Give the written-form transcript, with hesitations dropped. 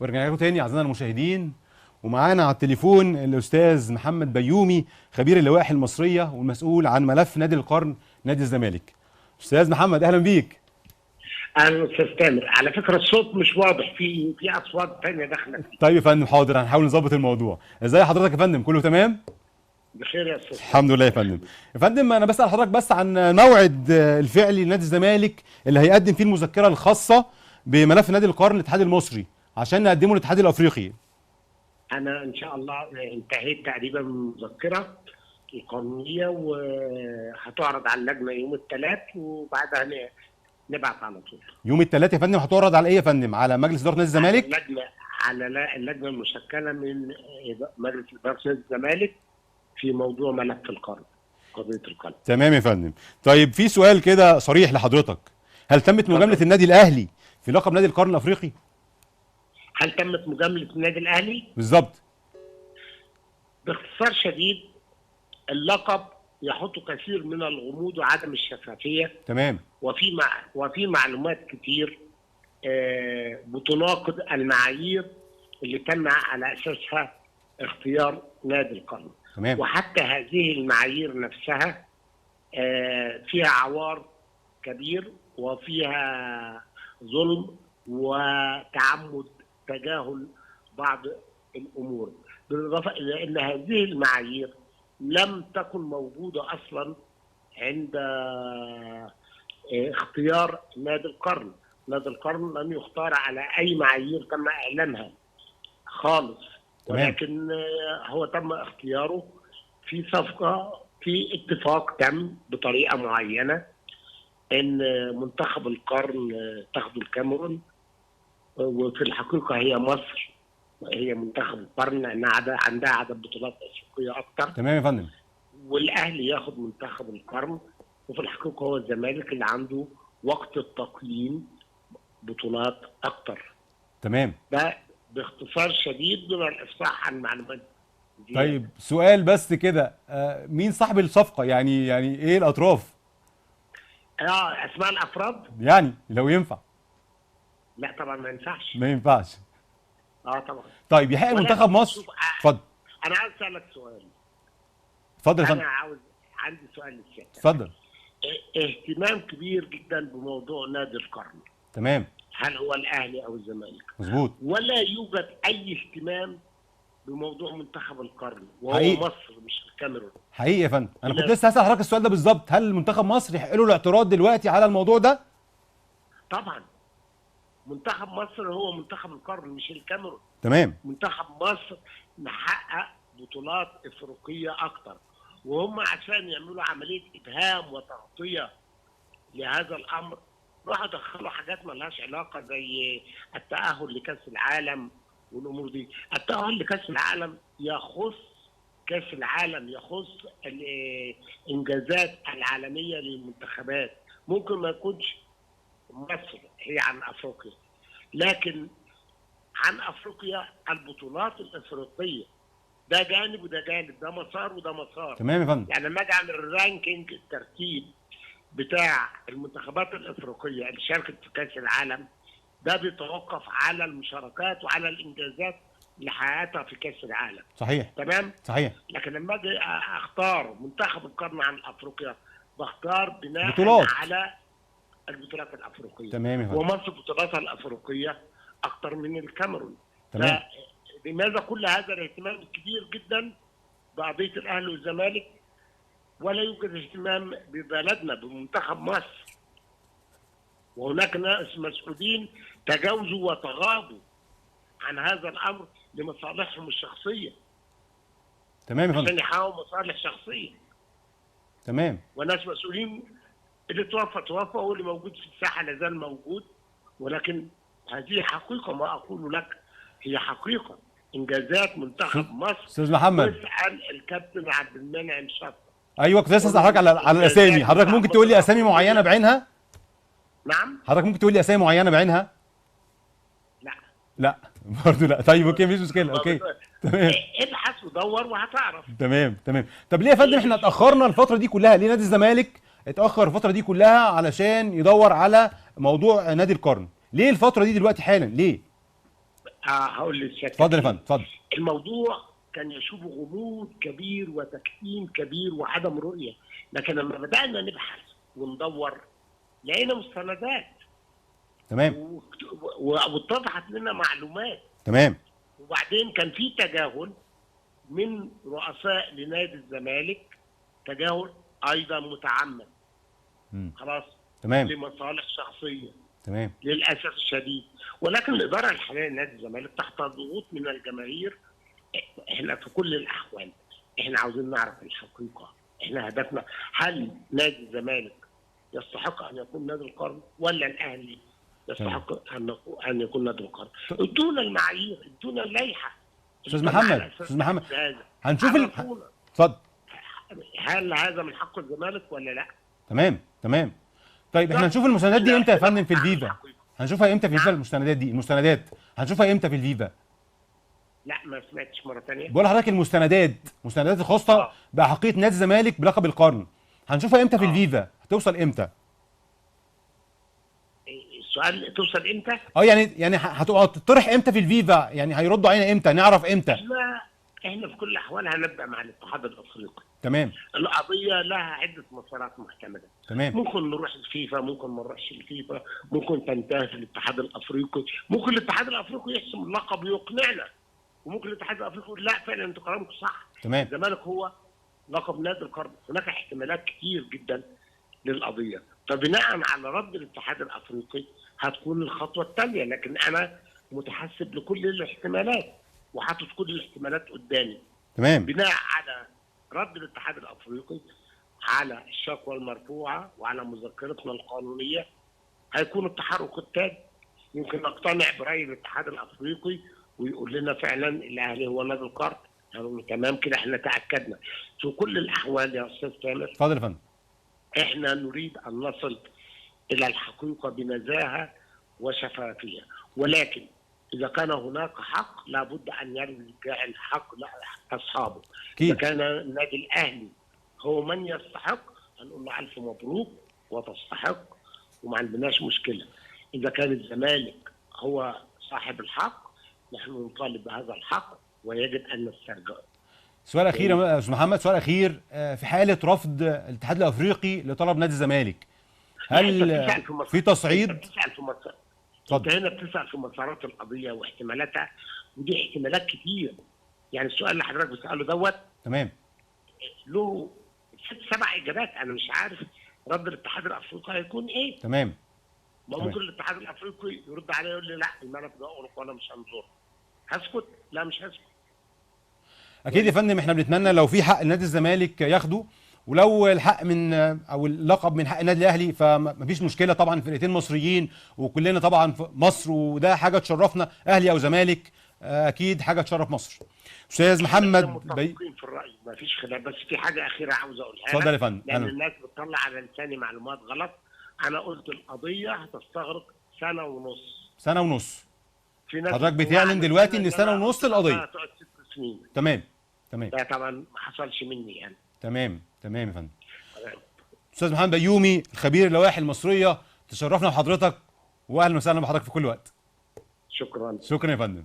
ورجعنا لكم تاني اعزائنا المشاهدين، ومعانا على التليفون الاستاذ محمد بيومي خبير اللوائح المصريه والمسؤول عن ملف نادي القرن نادي الزمالك. استاذ محمد اهلا بيك. اهلا استاذ تامر، على فكره الصوت مش واضح، في اصوات ثانيه داخله فيه. طيب يا فندم حاضر، هنحاول نظبط الموضوع. ازاي حضرتك يا فندم؟ كله تمام؟ بخير يا استاذ. الحمد لله يا فندم. يا فندم انا بسال حضرتك بس عن موعد الفعلي لنادي الزمالك اللي هيقدم فيه المذكره الخاصه بملف نادي القرن الاتحاد المصري عشان نقدمه للاتحاد الافريقي. انا ان شاء الله انتهيت تقريبا من المذكره القانونيه وهتعرض على اللجنه يوم الثلاث، وبعدها نبعت على طول. يوم الثلاث يا فندم هتعرض على ايه يا فندم؟ على مجلس اداره نادي الزمالك؟ على اللجنه المشكله من مجلس اداره نادي الزمالك في موضوع ملف القرن، قضيه القرن. تمام يا فندم. طيب في سؤال كده صريح لحضرتك، هل تمت مجامله النادي الاهلي في لقب نادي القرن الافريقي؟ هل تمت مجامله النادي الاهلي؟ بالظبط. باختصار شديد، اللقب يحط كثير من الغموض وعدم الشفافيه. تمام. وفي معلومات كتير بتناقض المعايير اللي تم على اساسها اختيار نادي القرن. تمام. وحتى هذه المعايير نفسها فيها عوار كبير، وفيها ظلم وتعمد تجاهل بعض الامور، بالاضافه الى ان هذه المعايير لم تكن موجوده اصلا عند اختيار نادي القرن. نادي القرن لم يختار على اي معايير تم اعلانها خالص. تمام. ولكن هو تم اختياره في صفقه، في اتفاق تم بطريقه معينه ان منتخب القرن تاخده الكاميرون، وفي الحقيقه هي مصر هي منتخب القرن لانها عندها عدد بطولات افريقيه اكتر. تمام يا فندم. والاهلي ياخد منتخب القرن، وفي الحقيقه هو الزمالك اللي عنده وقت التقييم بطولات اكتر. تمام. ده باختصار شديد من الافصاح عن معلومات دي. طيب سؤال بس كده، مين صاحب الصفقه؟ يعني ايه الاطراف؟ اسماء الافراد؟ يعني لو ينفع. لا طبعا ما ينفعش. ما ينفعش. طبعا. طيب يحق منتخب مصر؟ اتفضل. انا عايز اسالك سؤال. اتفضل يا فندم. عندي سؤال للسيادة. اتفضل. اهتمام كبير جدا بموضوع نادي القرن. تمام. هل هو الاهلي او الزمالك؟ مظبوط. ولا يوجد اي اهتمام بموضوع منتخب القرن، وهو حقيقي. مصر مش الكاميرون. حقيقي يا فندم، انا كنت لسه هسأل حضرتك السؤال ده بالظبط، هل منتخب مصر يحق له الاعتراض دلوقتي على الموضوع ده؟ طبعا. منتخب مصر هو منتخب القرن مش الكاميرون. تمام. منتخب مصر محقق بطولات افريقيه اكتر، وهم عشان يعملوا عمليه ابهام وتغطيه لهذا الامر راحوا دخلوا حاجات ما لهاش علاقه زي التاهل لكاس العالم والامور دي. التاهل لكاس العالم يخص كاس العالم، يخص الانجازات العالميه للمنتخبات. ممكن ما يكونش مصر هي عن افريقيا، لكن عن افريقيا البطولات الافريقيه ده جانب وده جانب، ده مسار وده مسار. تمام يا فندم. يعني لما اجي اعمل الرانكينج، الترتيب بتاع المنتخبات الافريقيه اللي شاركت في كاس العالم، ده بيتوقف على المشاركات وعلى الانجازات اللي حققتها في كاس العالم. صحيح. تمام؟ صحيح. لكن لما اجي اختار منتخب القرن عن افريقيا، بختار بناء بطولات. على البطولات الافريقيه. تمام يا فندم. ومصر بطولاتها الافريقيه اكتر من الكاميرون. تمام. لماذا كل هذا الاهتمام الكبير جدا بقضيه الاهلي والزمالك، ولا يوجد اهتمام ببلدنا بمنتخب مصر؟ وهناك ناس مسؤولين تجاوزوا وتغاضوا عن هذا الامر لمصالحهم الشخصيه. تمام يا عشان فندم. يحققوا مصالح شخصيه. تمام. وناس مسؤولين اللي توفى واللي موجود في الساحه لا زال موجود، ولكن هذه حقيقه، ما اقول لك هي حقيقه. انجازات منتخب مصر. استاذ محمد. واسال الكابتن عبد المنعم شطه. ايوه كنت لسه هسأل حضرتك على الاسامي، حضرتك ممكن تقول لي اسامي معينه بعينها؟ نعم؟ حضرتك ممكن تقول لي اسامي معينه بعينها؟ لا. لا برضه لا. طيب اوكي مفيش مشكله. اوكي تمام. ابحث ودور وهتعرف. تمام. طب ليه يا فندم احنا اتاخرنا الفتره دي كلها؟ ليه نادي الزمالك اتاخر الفتره دي كلها علشان يدور على موضوع نادي القرن؟ ليه الفتره دي دلوقتي حالا؟ ليه؟ هقول للسيادة. اتفضل يا فندم، اتفضل. الموضوع كان يشوب غموض كبير وتكتيم كبير وعدم رؤيه، لكن لما بدانا نبحث وندور لقينا مستندات تمام واتضحت لنا معلومات. تمام وبعدين كان في تجاهل من رؤساء لنادي الزمالك، تجاهل ايضا متعمد. خلاص، تمام لمصالح شخصيه تمام للاسف الشديد. ولكن الاداره الحاليه لنادي الزمالك تحت ضغوط من الجماهير. احنا في كل الاحوال احنا عاوزين نعرف الحقيقه. احنا هدفنا هل نادي الزمالك يستحق ان يكون نادي القرن ولا الاهلي يستحق ان يكون نادي القرن؟ ادونا المعايير، ادونا اللائحه. استاذ محمد، استاذ محمد، هنشوف اتفضل. هل هذا من حق الزمالك ولا لا؟ تمام تمام. طيب احنا هنشوف المستندات دي امتى يا فندم في الفيفا؟ هنشوفها امتى في الفيفا؟ المستندات دي، المستندات هنشوفها امتى في الفيفا؟ لا ما سمعتش مره ثانيه. بقول لحضرتك المستندات الخاصه بحقيقه نادي الزمالك بلقب القرن، هنشوفها امتى في الفيفا؟ هتوصل امتى؟ السؤال توصل امتى؟ يعني هتبقى تطرح امتى في الفيفا؟ يعني هيردوا علينا امتى؟ نعرف امتى؟ احنا في كل الاحوال هنبدا مع الاتحاد الافريقي. تمام. القضيه لها عده مسارات محتمله. تمام. ممكن نروح الفيفا، ممكن ما نروحش الفيفا، ممكن تنتهي في الاتحاد الافريقي، ممكن الاتحاد الافريقي يحسم اللقب ويقنعنا، وممكن الاتحاد الافريقي يقول لا فعلا انتوا كلامكم صح. تمام. الزمالك هو لقب نادي القرن. هناك احتمالات كتير جدا للقضيه، فبناء على رد الاتحاد الافريقي هتكون الخطوه الثانيه. لكن انا متحسب لكل الاحتمالات وحاطط كل الاحتمالات قدامي. تمام. بناء على رد الاتحاد الافريقي على الشكوى المرفوعه وعلى مذكرتنا القانونيه هيكون التحرك التالي. يمكن نقتنع براي الاتحاد الافريقي ويقول لنا فعلا الاهلي هو نادي القرن. تمام كده، احنا تاكدنا. في كل الاحوال يا استاذ تامر، اتفضل يا فندم. احنا نريد ان نصل الى الحقيقه بنزاهه وشفافيه، ولكن إذا كان هناك حق لابد أن يرجع الحق لأصحابه. إذا كان النادي الأهلي هو من يستحق هنقول له ألف مبروك وتستحق وما عندناش مشكلة. إذا كان الزمالك هو صاحب الحق نحن نطالب بهذا الحق ويجب أن نسترجعه. سؤال أخير يا أستاذ محمد، سؤال أخير. في حالة رفض الاتحاد الأفريقي لطلب نادي الزمالك، هل في تصعيد؟ انت هنا بتسال في مسارات القضيه واحتمالاتها، ودي احتمالات كتير. يعني السؤال اللي حضرتك بتساله دوت تمام له 6-7 اجابات. انا مش عارف رد الاتحاد الافريقي هيكون ايه. تمام. ما ممكن الاتحاد الافريقي يرد عليه يقول لي لا الملف ده اغلق وانا مش هنظر. هسكت؟ لا مش هسكت. اكيد يا فندم، احنا بنتمنى لو في حق نادي الزمالك ياخده، ولو الحق من او اللقب من حق النادي الاهلي فمفيش مشكله. طبعا فرقتين مصريين وكلنا طبعا في مصر، وده حاجه تشرفنا اهلي او زمالك، اكيد حاجه تشرف مصر. استاذ محمد متفقين في الراي مفيش خلاف، بس في حاجه اخيره عاوز اقولها. اتفضل يا فندم. لان الناس بتطلع على لساني معلومات غلط. انا قلت القضيه هتستغرق 1.5 سنة. 1.5 سنة؟ حضرتك بتعلن دلوقتي ان 1.5 سنة القضيه هتقعد 6 سنين. تمام تمام. ده طبعا ما حصلش مني يعني. تمام تمام يا فندم. استاذ محمد بيومي الخبير اللوائح المصريه، تشرفنا بحضرتك واهلا وسهلا بحضرتك في كل وقت. شكرا. شكرا يا فندم.